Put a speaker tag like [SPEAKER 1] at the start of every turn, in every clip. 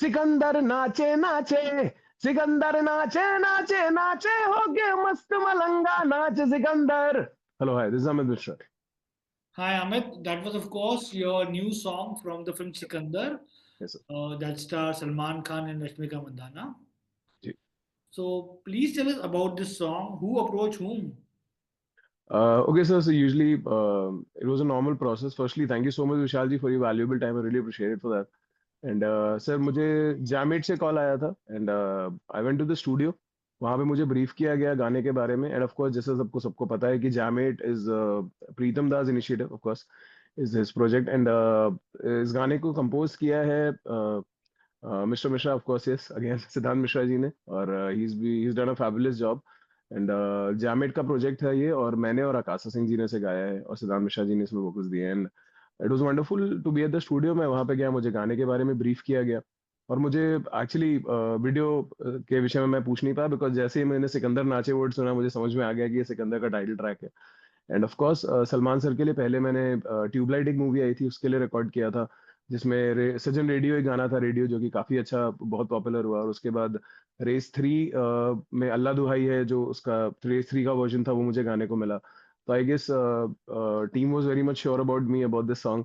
[SPEAKER 1] सिकंदर नाचे नाचे, सिकंदर नाचे नाचे नाचे हो गए मस्त मलंगा नाच Sikandar. Hello, hi, this is Amit Mishra.
[SPEAKER 2] Hi Amit, that was of course your new song from the film Sikandar
[SPEAKER 1] Yes, sir.
[SPEAKER 2] that stars Salman Khan and Rashmika Mandanna.
[SPEAKER 1] Ji.
[SPEAKER 2] So please tell us about this song. Who approached whom?
[SPEAKER 1] Okay, sir. So usually, it was a normal process. Firstly, thank you so much, Vishal ji, for your valuable time. I really appreciate it for that. And sir मुझे जैमेट से call आया था and I went to the studio. वहाँ पे मुझे brief किया गया गाने के बारे में एंड ऑफ कोर्स जैसे सबको सबको पता है कि JAM8 is Pritam Das initiative of course is his project and इस गाने को कंपोज किया है mister Mishra of course yes again Siddhant Mishra ji ने और he is done a fabulous job and JAM8 का प्रोजेक्ट है ये और मैंने और आकाशा सिंह जी ने इसे गाया है और सिद्धांत मिश्रा जी ने इसमें वोकल्स दिए and it was wonderful to be at the studio. मैं वहां पे गया, मुझे गाने के बारे में ब्रीफ किया गया और मुझे एक्चुअली वीडियो के विषय में मैं पूछ नहीं पाया बिकॉज जैसे ही मैंने सिकंदर नाचे वर्ड सुना मुझे समझ में आ गया कि ये सिकंदर का टाइटल ट्रैक है. End of course Salman sir के लिए पहले मैंने ट्यूबलाइट एक मूवी आई थी उसके लिए रिकॉर्ड किया था जिसमें सजन रेडियो एक गाना था रेडियो जो कि काफी अच्छा बहुत पॉपुलर हुआ और उसके बाद रेस 3 में अल्लाह दुहाई है जो उसका रेस 3 का वर्जन था वो मुझे गाने को मिला. तो I guess team was very much sure about me about this song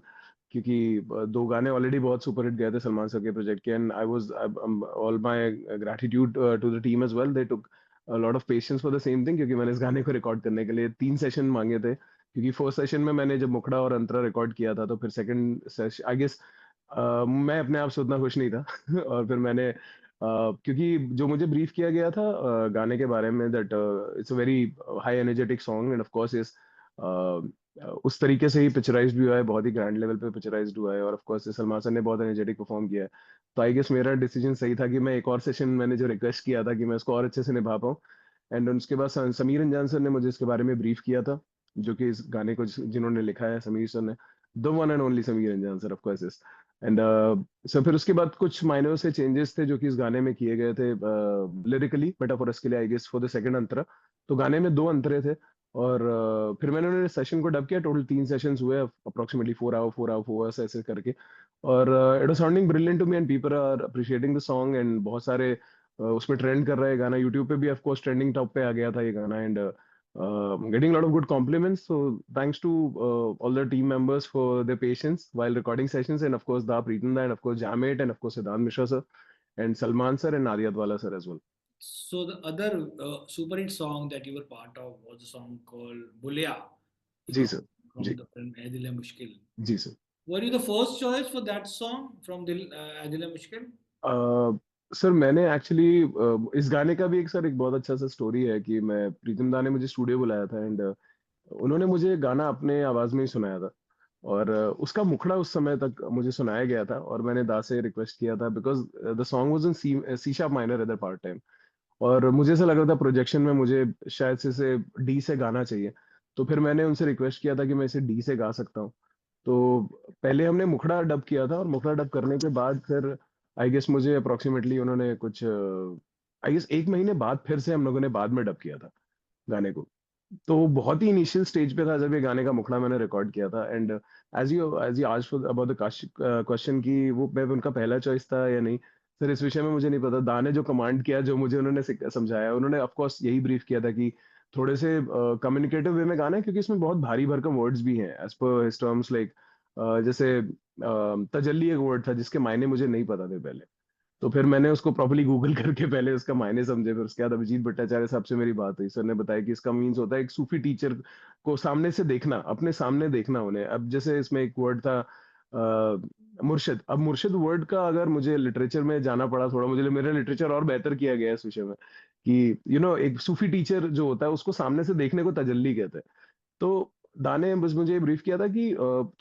[SPEAKER 1] क्योंकि दो गाने ऑलरेडी बहुत सुपरहिट गए थे सलमान सर के प्रोजेक्ट के and I was all my gratitude to the team as well. They took a lot of patience for the same thing क्योंकि मैंने इस गाने को रिकॉर्ड करने के लिए 3 सेशन मांगे थे क्योंकि फर्स्ट सेशन में मैंने जब मुखड़ा और अंतरा रिकॉर्ड किया था तो फिर सेकंड सेशन आई गेस मैं अपने आप से उतना खुश नहीं था और फिर मैंने क्योंकि जो मुझे ब्रीफ किया गया था गाने के बारे में that it's a very high energetic song end of course इस उस तरीके से ही पिक्चराइज्ड भी हुआ है, बहुत ही ग्रैंड लेवल पे पिक्चराइज्ड हुआ है और ऑफ कोर्स सलमान सर ने बहुत एनर्जेटिक परफॉर्म किया है. तो आई गेस मेरा डिसीजन सही था कि मैं एक और सेशन मैंने जो रिक्वेस्ट किया था कि मैं उसको और अच्छे से निभा पाऊँ एंड उसके बाद समीर अंजान सर ने मुझे इसके बारे में ब्रीफ किया था जो कि इस गाने को जिन्होंने लिखा है समीर सर ने the one and only Sameer Anjaan sir of course and sir फिर उसके बाद कुछ माइनर से चेंजेस थे जो कि इस गाने में किए गए थे लिरिकली मेटाफोरस के लिए I guess for the second अंतरा. तो गाने में 2 अंतरे थे और फिर मैंने उन्होंने सेशन को डब किया. टोटल 3 सेशंस हुए अप्रोक्सीमेटली 4 आवर ऐसे करके और it was sounding brilliant to me and people are appreciating the song and बहुत सारे उसमें ट्रेंड कर रहा है गाना. यूट्यूब पे भी ऑफ कोर्स ट्रेंडिंग टॉप पे आ गया था ये गाना and getting a lot of good compliments. So thanks to all the team members for their patience while recording sessions and of course Da Preetam Da and of course Jamit and of course Siddhant Mishra sir and Salman sir and Nadia Dwala sir as well.
[SPEAKER 2] So the other super hit song that you were part of was a song called Bulya
[SPEAKER 1] जी
[SPEAKER 2] from,
[SPEAKER 1] sir.
[SPEAKER 2] from
[SPEAKER 1] जी.
[SPEAKER 2] the film Ae Dil Hai Mushkil.
[SPEAKER 1] जी sir.
[SPEAKER 2] Were you the first choice for that song from Ae Dil Hai Mushkil?
[SPEAKER 1] Sir मैंने actually इस गाने का भी एक sir एक बहुत अच्छा सा स्टोरी है कि मैं प्रीतम दा ने मुझे स्टूडियो बुलाया था एंड उन्होंने मुझे गाना अपने आवाज में ही सुनाया था और उसका मुखड़ा उस समय तक मुझे सुनाया गया था और मैंने दा से रिक्वेस्ट किया था because the song was in C sharp minor at the part time और मुझे ऐसा लग रहा था प्रोजेक्शन में मुझे शायद से इसे डी से गाना चाहिए. तो फिर मैंने उनसे रिक्वेस्ट किया था कि मैं इसे डी से गा सकता हूँ. तो पहले हमने मुखड़ा डब किया था और मुखड़ा डब करने के बाद फिर आई गेस मुझे अप्रोक्सीमेटली उन्होंने कुछ आई गेस 1 महीने बाद फिर से हम लोगों ने बाद में डब किया था गाने को. तो बहुत ही इनिशियल स्टेज पे था जब ये गाने का मुखड़ा मैंने रिकॉर्ड किया था एंड एज यू आज अबाउट द क्वेश्चन की वो मैं उनका पहला चॉइस था या नहीं सर इस विषय में मुझे नहीं पता. दा ने जो कमांड किया जो मुझे उन्होंने समझाया उन्होंने ऑफ कोर्स यही ब्रीफ किया था कि थोड़े से कम्युनिकेटिव वे में गाना है क्योंकि इसमें बहुत भारी भरकम वर्ड्स भी हैं as per his terms like जैसे तजल्ली एक वर्ड था जिसके मायने मुझे नहीं पता थे पहले. तो फिर मैंने उसको प्रॉपर्ली गूगल करके पहले उसका मायने समझे फिर उसके बाद अभिजीत भट्टाचार्य साहब से मेरी बात हुई. सर ने बताया कि इसका मीन्स होता है एक सूफी टीचर को सामने से देखना अपने सामने देखना उन्हें. अब जैसे इसमें एक वर्ड था मुर्शिद. अब मुर्शिद वर्ड का अगर मुझे लिटरेचर में जाना पड़ा थोड़ा मुझे मेरा लिटरेचर और बेहतर किया गया है इस विषय में कि एक सूफी टीचर जो होता है उसको सामने से देखने को तजल्ली कहते हैं. तो दाने बस मुझे ये ब्रीफ किया था कि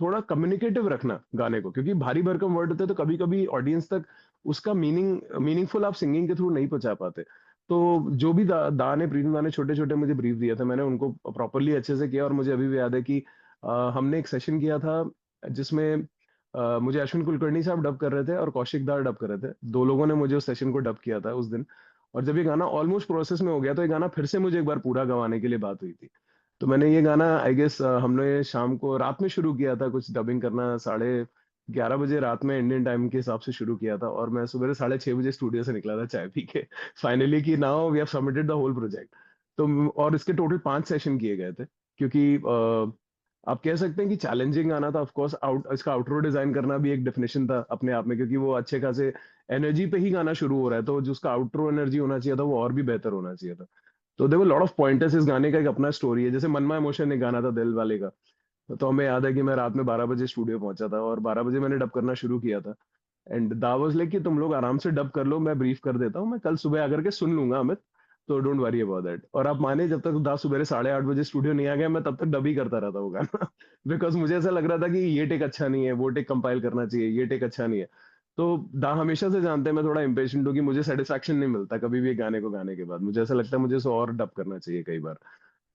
[SPEAKER 1] थोड़ा कम्युनिकेटिव रखना गाने को क्योंकि भारी भरकम वर्ड होते हैं तो कभी कभी ऑडियंस तक उसका मीनिंगफुल आप सिंगिंग के थ्रू नहीं पहुंचा पाते. तो जो भी दा ने प्रीतम दा ने छोटे छोटे मुझे ब्रीफ दिया था मैंने उनको प्रॉपरली अच्छे से किया और मुझे अभी भी याद है कि हमने एक सेशन किया था जिसमें मुझे अश्विन कुलकर्णी साहब डब कर रहे थे और कौशिक दार डब कर रहे थे. दो लोगों ने मुझे उस सेशन को डब किया था उस दिन और जब ये गाना ऑलमोस्ट प्रोसेस में हो गया तो ये गाना फिर से मुझे एक बार पूरा गवाने के लिए बात हुई थी. तो मैंने ये गाना आई गेस हमने शाम को रात में शुरू किया था कुछ डबिंग करना 11 बजे रात में इंडियन टाइम के हिसाब से शुरू किया था और मैं सुबह 6:30 बजे स्टूडियो से निकला था चाय पी के फाइनली कि now we have submitted the whole project. तो और इसके टोटल 5 सेशन किए गए थे क्योंकि आप कह सकते हैं कि चैलेंजिंग गाना था। ऑफ कोर्स आउट इसका आउटरो डिजाइन करना भी एक डेफिनेशन था अपने आप में, क्योंकि वो अच्छे खासे एनर्जी पे ही गाना शुरू हो रहा है, तो जो उसका आउटरो एनर्जी होना चाहिए था वो और भी बेहतर होना चाहिए था। तो there were lot of pointers. इस गाने का एक अपना स्टोरी है, जैसे मनमा इमोशन एक गाना था दिल वाले का। तो हमें याद है कि मैं रात में 12 बजे स्टूडियो पहुंचा था और 12 बजे मैंने डब करना शुरू किया था। एंड दा वाज लाइक कि तुम लोग आराम से डब कर लो, मैं ब्रीफ कर देता हूँ, मैं कल सुबह आकर के सुन लूंगा अमित, तो डोंट वरी अबाउट दैट। और आप माने जब तक दा सुबह 8:30 बजे स्टूडियो नहीं आ गया, मैं तब तक डब ही करता रहता वो गाना बिकॉज मुझे ऐसा लग रहा था कि ये टेक अच्छा नहीं है, वो टेक कंपाइल करना चाहिए, ये टेक अच्छा नहीं है। तो दा हमेशा से जानते हैं मैं थोड़ा इम्पेशेंट हूँ कि मुझे सेटिस्फेक्शन नहीं मिलता कभी भी एक गाने को गाने के बाद, मुझे ऐसा लगता है मुझे इसे और डब करना चाहिए कई बार।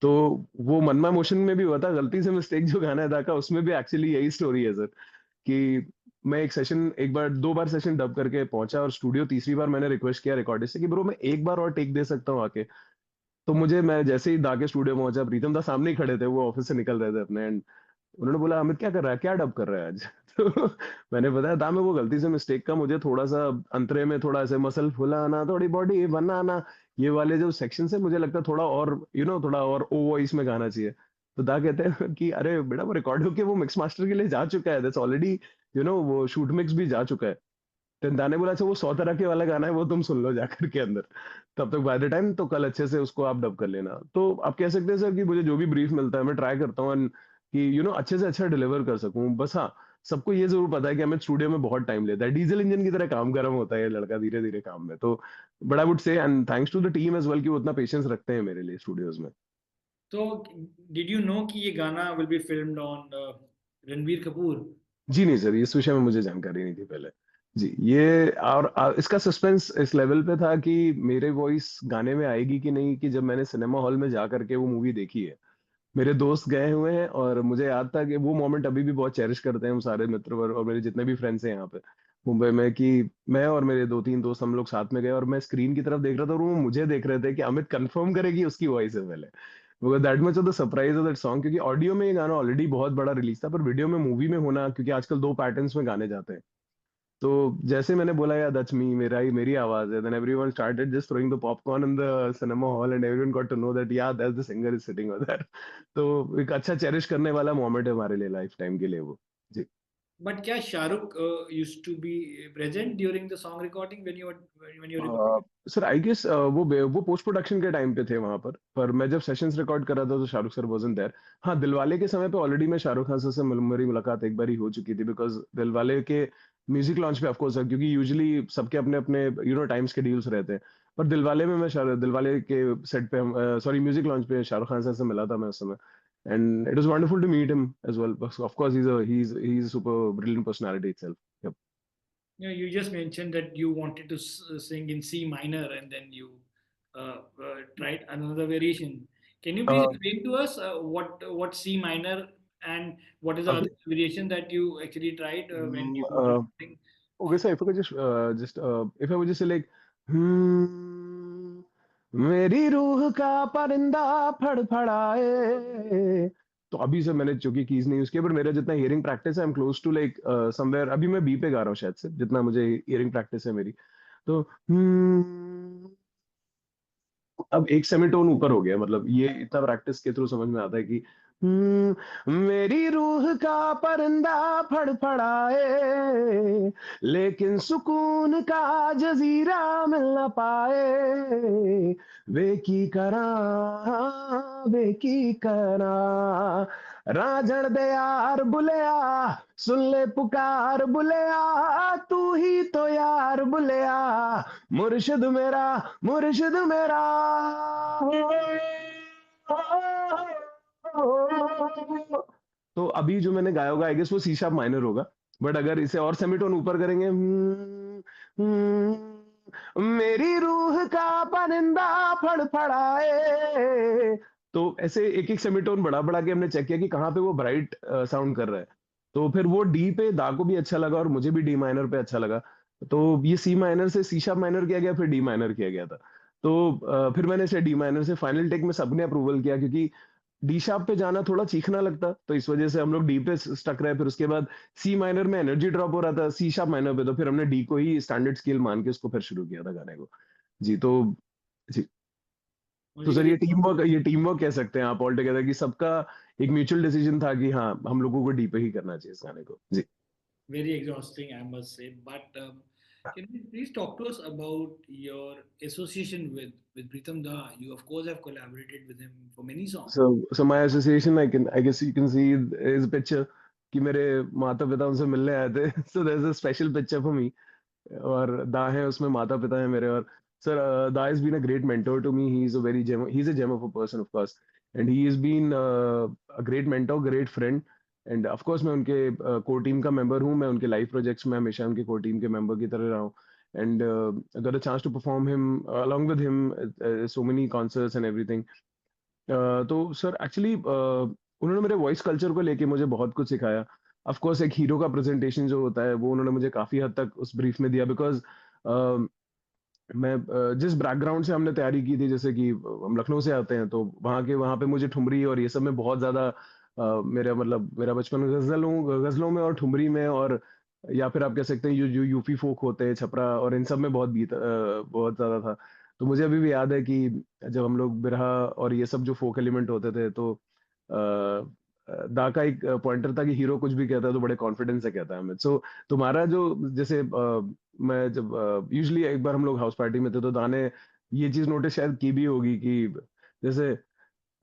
[SPEAKER 1] तो वो मनमा मोशन में भी हुआ था, गलती से मिस्टेक जो गाना अदा का उसमें भी एक्चुअली यही स्टोरी है सर, कि मैं एक सेशन एक बार 2 बार सेशन डब करके पहुंचा और स्टूडियो तीसरी बार मैंने रिक्वेस्ट किया रिकॉर्डिस्ट से कि ब्रो मैं एक बार और टेक दे सकता हूँ आके। तो मैं जैसे ही दा के स्टूडियो पहुंचा, प्रीतम दा सामने ही खड़े थे, वो ऑफिस से निकल रहे थे अपने, एंड उन्होंने बोला अमित क्या कर रहा है, क्या डब कर रहा है आज तो मैंने बताया था मैं वो गलती से मिस्टेक का मुझे थोड़ा सा अंतरे में थोड़ा ऐसे मसल फुलाना थोड़ी बॉडी बनाना, ये वाले जो सेक्शन है मुझे लगता है थोड़ा और थोड़ा और ओ वॉइस में गाना चाहिए। तो दा कहते हैं कि अरे बेटा वो रिकॉर्ड होके वो मिक्स मास्टर के लिए जा चुका है, दैट्स ऑलरेडी वो शूट मिक्स भी जा चुका है। तो दा ने बोला अच्छा वो 100 तरह के वाला गाना है, वो तुम सुन लो जाकर के अंदर, तब तक बाय द टाइम तो कल अच्छे से उसको आप डब कर लेना। तो आप कह सकते हैं सर कि मुझे जो भी ब्रीफ मिलता है मैं ट्राई करता हूँ कि अच्छे से अच्छा डिलीवर कर सकूं। बस हाँ, सबको ये जरूर पता है कि हमें स्टूडियो में बहुत टाइम लेता है, डीजल इंजन की तरह काम गर्म होता है ये लड़का धीरे धीरे काम में। तो but I would say and thanks to the team as well कि वो उतना पेशेंस रखते हैं मेरे लिए स्टूडियोज में।
[SPEAKER 2] तो डिड यू नो कि ये गाना will be filmed on Ranbir Kapoor?
[SPEAKER 1] जी नहीं सर, इस विषय में मुझे जानकारी नहीं थी पहले। जी ये और इसका सस्पेंस इस लेवल पे था कि मेरे वॉइस गाने में आएगी कि नहीं, कि जब मैंने सिनेमा हॉल में जा करके वो मूवी देखी है, मेरे दोस्त गए हुए हैं और मुझे याद था कि वो मोमेंट अभी भी बहुत चेरिश करते हैं हम सारे मित्र वर्ग और मेरे जितने भी फ्रेंड्स हैं यहाँ पे मुंबई में, कि मैं और मेरे 2-3 दोस्त हम लोग साथ में गए और मैं स्क्रीन की तरफ देख रहा था और वो मुझे देख रहे थे कि अमित कंफर्म करेगी उसकी वॉइस है पहले, because that much of the surprise of that song. क्योंकि ऑडियो में ये गाना ऑलरेडी बहुत बड़ा रिलीज था, पर वीडियो में मूवी में होना, क्योंकि आजकल 2 पैटर्न्स में गाने जाते हैं। तो जैसे मैंने बोला यार दैट्स मी, मेरी आवाज है, then everyone started just throwing the popcorn in the cinema hall and everyone got to know that yeah that's the singer is sitting over there. तो एक अच्छा चेरिश करने वाला मोमेंट है हमारे लिए लाइफ टाइम के लिए वो। जी।
[SPEAKER 2] बट क्या Shahrukh used to be present during the song recording when you recording?
[SPEAKER 1] Sir I guess वो पोस्ट प्रोडक्शन के टाइम पे थे वहां पर मैं जब सेशंस रिकॉर्ड कर रहा था तो शाहरुख सर वाजंट देयर। हाँ, दिलवाले के समय पे ऑलरेडी मैं शाहरुख खान सर से मेरी मुलाकात एक बार ही हो चुकी थी, बिकॉज दिलवाले के म्यूजिक लॉन्च पे ऑफकोर्स है, क्योंकि यूजुअली सबके अपने अपने टाइम स्केड्यूल्स रहते हैं। पर दिलवाले में दिलवाले के सेट पे सॉरी म्यूजिक लॉन्च पे शाहरुख खान सर से मिला था मैं उस समय, and it was wonderful to meet him as well. Of course he is super brilliant personality itself.
[SPEAKER 2] You know, you just mentioned that you wanted to sing in C minor and then you tried another variation. Can you please explain to us what C minor and what is the other variation that you actually tried when you were recording?
[SPEAKER 1] Okay, so if I could just if I would just say like, hmm, मेरी रूह का परिंदा फड़फड़ाए। तो अभी से मैंने चूंकि keys नहीं यूज किया, पर मेरा जितना हियरिंग प्रैक्टिस है, I am close to like somewhere, अभी मैं बी पे गा रहा हूँ शायद से, जितना मुझे हियरिंग प्रैक्टिस है मेरी। तो अब एक सेमीटोन ऊपर हो गया, मतलब ये इतना प्रैक्टिस के थ्रू समझ में आता है कि मेरी रूह का परिंदा फड़फड़ाए, लेकिन सुकून का जजीरा मिल ना पाए, वे की करा, वे की करा, राजन दे यार बुलिया, सुन ले पुकार बुलिया, तू ही तो यार बुलिया, मुर्शिद मेरा, मुर्शिद मेरा। तो अभी जो मैंने गाया होगा आई गेस वो सी शार्प माइनर होगा, बट अगर इसे और सेमीटोन ऊपर करेंगे, मेरी रूह का परिंदा फड़फड़ाए, तो ऐसे एक एक सेमीटोन बढ़ा बढ़ा के हमने चेक किया कि कहाँ पे वो ब्राइट साउंड कर रहा है। तो फिर वो डी पे दा को भी अच्छा लगा और मुझे भी डी माइनर पे अच्छा लगा। तो ये सी माइनर से सी शार्प माइनर किया गया, फिर डी माइनर किया गया था। तो फिर मैंने इसे डी माइनर से फाइनल टेक में सबने अप्रूवल किया, क्योंकि डी शार्प पे जाना थोड़ा चीखना लगता, तो इस वजह से हम लोग डी पे स्टक रहे। फिर उसके बाद सी माइनर में एनर्जी ड्रॉप हो रहा था सी शार्प माइनर पे, तो फिर हमने डी को ही स्टैंडर्ड स्केल मान के उसको फिर शुरू किया था गाने को। जी, तो जी। तो
[SPEAKER 2] मुझे
[SPEAKER 1] सर
[SPEAKER 2] ये
[SPEAKER 1] ये टीम वर्क कह सकते हैं आप ऑल टुगेदर, कि सबका एक म्यूचुअल डिसीजन था कि हाँ, हम लोगों को डी पे ही करना चाहिए इस गाने को। जी।
[SPEAKER 2] very exhausting, I must say. But can you please talk to us about your association with Pritam Da? You of course have collaborated with him for many songs.
[SPEAKER 1] So my association, I guess you can see is picture कि मेरे माता पिता उनसे मिलने आए थे। So there's a special picture for me, और दा है उसमें, माता पिता है मेरे। और सर दा has been a great mentor to me. He's a gem of a person, of course, and he has been a great mentor, great friend. And of course मैं उनके कोर टीम का मेंबर हूँ। मैं उनके live projects में हमेशा उनके core team के मेंबर की तरह रहा हूँ। And I got a chance to perform him along with him so many concerts and everything. तो सर एक्चुअली उन्होंने मेरे वॉइस कल्चर को लेके मुझे बहुत कुछ सिखाया। ऑफ कोर्स एक हीरो का प्रेजेंटेशन जो होता है वो उन्होंने मुझे काफ़ी हद तक उस ब्रीफ में दिया, बिकॉज़ मैं जिस बैकग्राउंड से हमने तैयारी की थी, जैसे कि हम लखनऊ से आते हैं, तो वहाँ पे मुझे ठुमरी और ये सब में बहुत ज़्यादा मेरा बचपन गज़लों में और ठुमरी में, और या फिर आप कह सकते हैं जो यूपी फ़ोक होते हैं, छपरा और इन सब में बहुत ज़्यादा था। तो मुझे अभी भी याद है कि जब हम लोग बिरहा और ये सब जो फ़ोक एलिमेंट होते थे, तो दा का एक पॉइंटर था कि हीरो कुछ भी कहता है तो बड़े कॉन्फिडेंस से कहता है हमें। सो तुम्हारा जो जैसे मैं जब यूजुअली एक बार हम लोग हाउस पार्टी में थे, तो दा ने ये चीज़ नोटिस शायद की भी होगी कि जैसे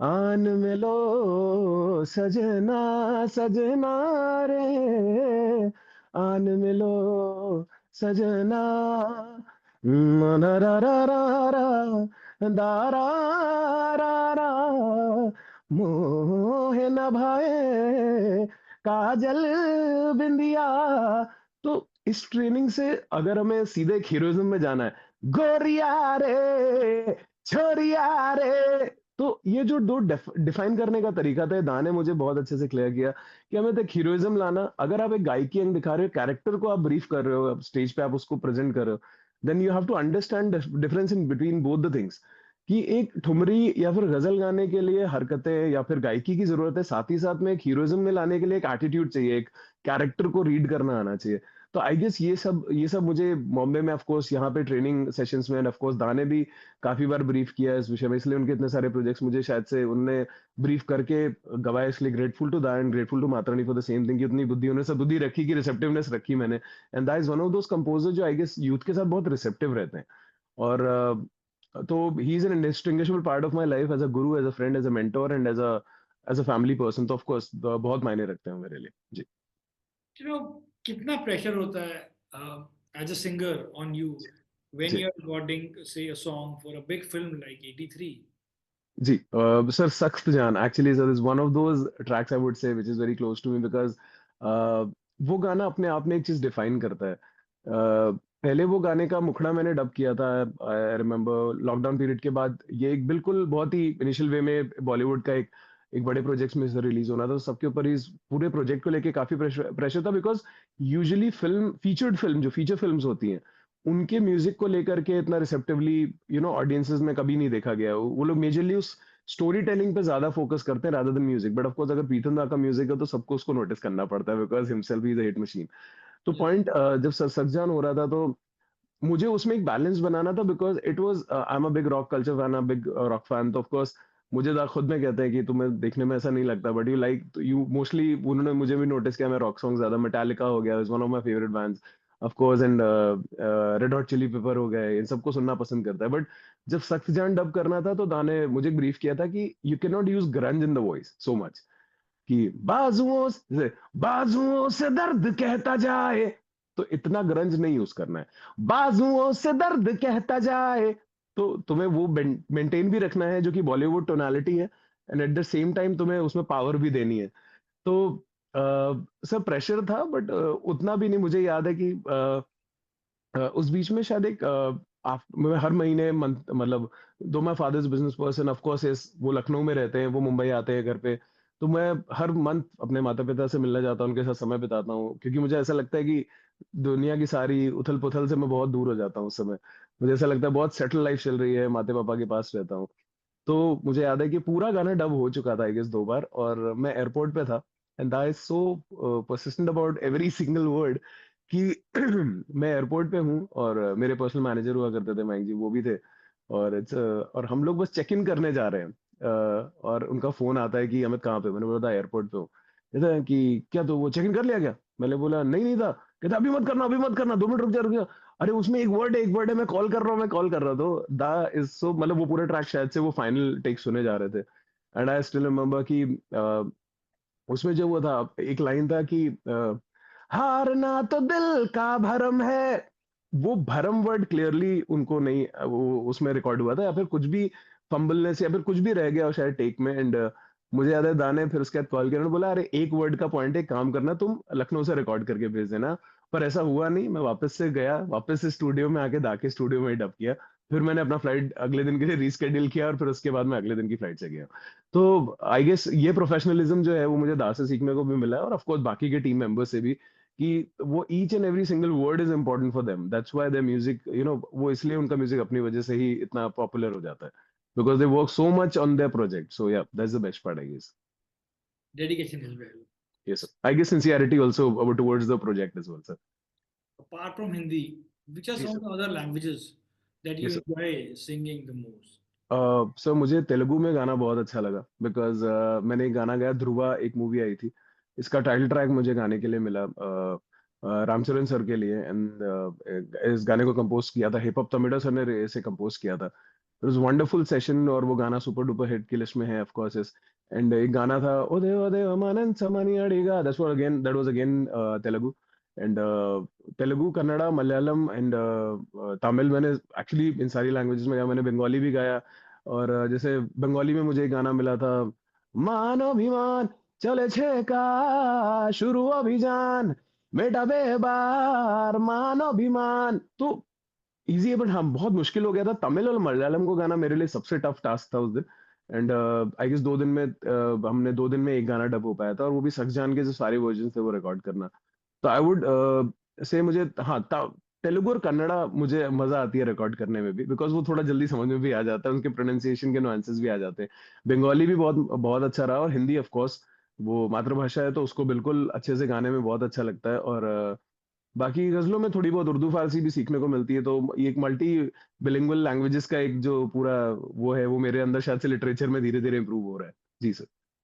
[SPEAKER 1] आन में लो सजना सजना रे, आन में लो सजना, ना रा रा रा रा दा रा रा रा, मोहे न भाए काजल बिंदिया। तो इस ट्रेनिंग से अगर हमें सीधे एक हीरोइज्म में जाना है, गोरिया रे छोरिया रे, तो ये जो दो डिफाइन करने का तरीका था, दान ने मुझे बहुत अच्छे से क्लियर किया कि हमें तो हीरोइज्म लाना। अगर आप एक गायकी अंग दिखा रहे हो, कैरेक्टर को आप ब्रीफ कर रहे हो, आप स्टेज पे आप उसको प्रेजेंट कर रहे हो, then you have to understand difference in between both the things. कि एक ठुमरी या फिर गजल गाने के लिए हरकतें या फिर गायकी की जरूरत है, साथ ही साथ में एक हीरोइज्म में लाने के लिए एक एटीट्यूड चाहिए, एक कैरेक्टर को रीड करना आना चाहिए। तो आई गेस ये सब मुझे बॉम्बे में ऑफ कोर्स यहाँ पे ट्रेनिंग सेशंस में, ऑफ कोर्स दाने भी काफी बार ब्रीफ किया है इस विषय में, इसलिए उनके इतने सारे प्रोजेक्ट्स मुझे शायद से उनने ब्रीफ करके गवाए। इसलिए ग्रेटफुल टू दा and grateful to Mata Rani for the same thing, कि उतनी बुद्धि उन्हें सब बुद्धि रखी, कि रिसेप्टिवनेस रखी मैंने। And that is one of those composer जो आई गेस यूथ के साथ बहुत रिसेप्टिव रहते हैं। और तो he is an indistinguishable part of my life, as a guru, as a friend, as a mentor and as a family person. तो of course बहुत मायने रखते हैं मेरे लिए। जी।
[SPEAKER 2] You know, कितना प्रेशर होता है as a singer on you when
[SPEAKER 1] जी।
[SPEAKER 2] you're recording, say, a song for a big film like 83.
[SPEAKER 1] जी सर सख्त जान actually sir is one of those tracks I would say which is very close to me, because वो गाना अपने आप में एक चीज डिफाइन करता है। पहले वो गाने का मुखड़ा मैंने डब किया था, आई रिमेम्बर लॉकडाउन पीरियड के बाद। ये एक बिल्कुल बहुत ही इनिशियल वे में बॉलीवुड का एक बड़े प्रोजेक्ट्स में से रिलीज होना था, तो सबके ऊपर इस पूरे प्रोजेक्ट को लेके काफी प्रेशर था, बिकॉज यूजुअली फिल्म जो फीचर फिल्म्स होती हैं, उनके म्यूजिक को लेकर के इतना रिसेप्टिवली ऑडियंसेस में कभी नहीं देखा गया है। वो लोग मेजरली उस स्टोरी टेलिंग पे ज्यादा फोकस करते हैं rather than music. But of course अगर प्रीतम दा का म्यूजिक है तो सबको उसको नोटिस करना पड़ता है, because himself is a hit machine. तो
[SPEAKER 2] Yes.
[SPEAKER 1] पॉइंट जब सखजान हो रहा था, तो मुझे उसमें एक बैलेंस बनाना था, because it was I am a big rock culture fan, a big rock fan. तो ऑफ कोर्स मुझे खुद में कहते हैं कि तुम्हें देखने में ऐसा नहीं लगता, बट यू मोस्टली, उन्होंने मुझे भी नोटिस किया मैं रॉक सॉन्ग ज्यादा, मेटालिका हो गया is one of my favourite bands of course, and Red Hot Chili Pepper हो गए, इन सबको सुनना पसंद करता है। बट जब सख्त जान डब करना था, तो दाने मुझे ब्रीफ किया था कि you can not use grunge in the voice so much, कि बाजुओं से दर्द कहता जाए, तो इतना ग्रंज नहीं यूज करना है। बाजुओं से दर्द कहता जाए, तो तुम्हें वो मेंटेन भी रखना है जो कि बॉलीवुड टोनालिटी है, and at the same time तुम्हें उसमें पावर भी देनी है। तो सब प्रेशर था, बट उतना भी नहीं। मुझे याद है कि उस बीच में शायद मैं हर महीने मंथ मतलब, दो my father's business person of course is, वो लखनऊ में रहते हैं, वो मुंबई आते हैं घर पे, तो मैं हर मंथ अपने माता पिता से मिलने जाता हूँ, उनके साथ समय बिताता हूँ, क्योंकि मुझे ऐसा लगता है कि दुनिया की सारी उथल पुथल से मैं बहुत दूर हो जाता हूँ उस समय। मुझे ऐसा लगता है बहुत सेटल लाइफ चल रही है, माते पापा के पास रहता हूँ। तो मुझे याद है कि पूरा गाना डब हो चुका था आई गेस 2 बार और मैं एयरपोर्ट पे था and I so persistent about every single word कि मैं एयरपोर्ट पे हूँ और मेरे पर्सनल मैनेजर हुआ करते थे मयंक जी वो भी थे और और हम लोग बस चेक इन करने जा रहे हैं और उनका फोन आता है कि अमित कहाँ पे मैंने बोला था एयरपोर्ट पे हूँ कहता है कि क्या तो वो चेक इन कर लिया क्या मैंने बोला नहीं नहीं था कहता अभी मत करना 2 मिनट रुक जा अरे उसमें एक वर्ड है मैं कॉल कर रहा हूँ मैं कॉल कर रहा हूँ तो दा इज सो मतलब वो पूरे ट्रैक शायद से वो फाइनल टेक सुने जा रहे थे एंड आई स्टिल रिमेम्बर कि उसमें जो वो था एक लाइन था कि हारना तो दिल का भरम है वो भरम वर्ड क्लियरली उनको नहीं वो उसमें रिकॉर्ड हुआ था या फिर कुछ भी फंबलने से या फिर कुछ भी रह गया शायद टेक में एंड मुझे याद है दाने फिर उसके बाद कॉल किया उन्होंने बोला अरे एक वर्ड का पॉइंट है काम करना तुम लखनऊ से रिकॉर्ड करके भेज देना पर ऐसा हुआ नहीं मैं वापस से गया वापस से स्टूडियो में आके दाके स्टूडियो में ही डब किया फिर मैंने अपना फ्लाइट अगले दिन के लिए रीस्केड्यूल किया और फिर उसके बाद मैं अगले दिन की फ्लाइट से गया तो आई गेस ये प्रोफेशनलिज्म जो है वो मुझे दास से सीखने को भी मिला है और ऑफ कोर्स बाकी के टीम मेंबर्स से भी कि वो each and every single word is important for them that's why their music वो इसलिए उनका म्यूजिक अपनी वजह से ही इतना पॉपुलर हो जाता है because they work so much on their project so yeah that's the best part I guess
[SPEAKER 2] Dedication as well.
[SPEAKER 1] yes sir. I guess sincerity also towards the project as well sir
[SPEAKER 2] Apart from Hindi, which are
[SPEAKER 1] जी
[SPEAKER 2] some of
[SPEAKER 1] sir
[SPEAKER 2] the other languages that
[SPEAKER 1] yes
[SPEAKER 2] you enjoy singing the most?
[SPEAKER 1] Sir मुझे तेलुगु में गाना बहुत अच्छा लगा because मैंने एक गाना गाया ध्रुवा एक मूवी आई थी इसका टाइटल ट्रैक मुझे गाने के लिए मिला रामचरण सर के लिए एंड इस गाने को कंपोज किया था हिप हॉप तमिड़ा सर ने इसे कंपोज किया था इट वाज वंडरफुल सेशन और वो गाना सुपर डुपर हिट की लिस्ट में है ऑफ कोर्स इस एंड एक गाना था ओ देव मानन समनी Adiga that was again Telugu and Telugu Kannada Malayalam and Tamil मैंने एक्चुअली इन सारी लैंग्वेजेस में गाया मैंने बंगाली भी गाया और जैसे बंगाली में मुझे एक गाना मिला था मानवाभिमान चले छे का शुरू अभियान मेटाबे बार मानवाभिमान तो इजी है बट हाँ बहुत मुश्किल हो गया था तमिल और मलयालम को गाना मेरे लिए सबसे टफ टास्क था उस दिन एंड आई गेस 2 दिन में हमने 2 दिन में एक गाना डब हो पाया था और वो भी सखजान के जो सारे वर्जन थे वो रिकॉर्ड करना तो आई वुड से मुझे हाँ तेलुगु और कन्नड़ा मुझे मजा आती है रिकॉर्ड करने में भी बिकॉज वो थोड़ा जल्दी समझ में भी आ जाता है उनके प्रोनाउंसिएशन के नुआंसेस भी आ जाते हैं बंगाली भी बहुत बहुत अच्छा रहा और हिंदी ऑफ कोर्स वो मातृभाषा है तो उसको बिल्कुल अच्छे से गाने में बहुत अच्छा लगता है और बाकी गजलों में थोड़ी बहुत उर्दू फारसी भी सीखने को मिलती है तो ये एक मल्टी बिलिंगुअल लैंग्वेजेस का एक जो पूरा वो है वो मेरे अंदर शायद से लिटरेचर में धीरे धीरे इंप्रूव हो रहा है जी सर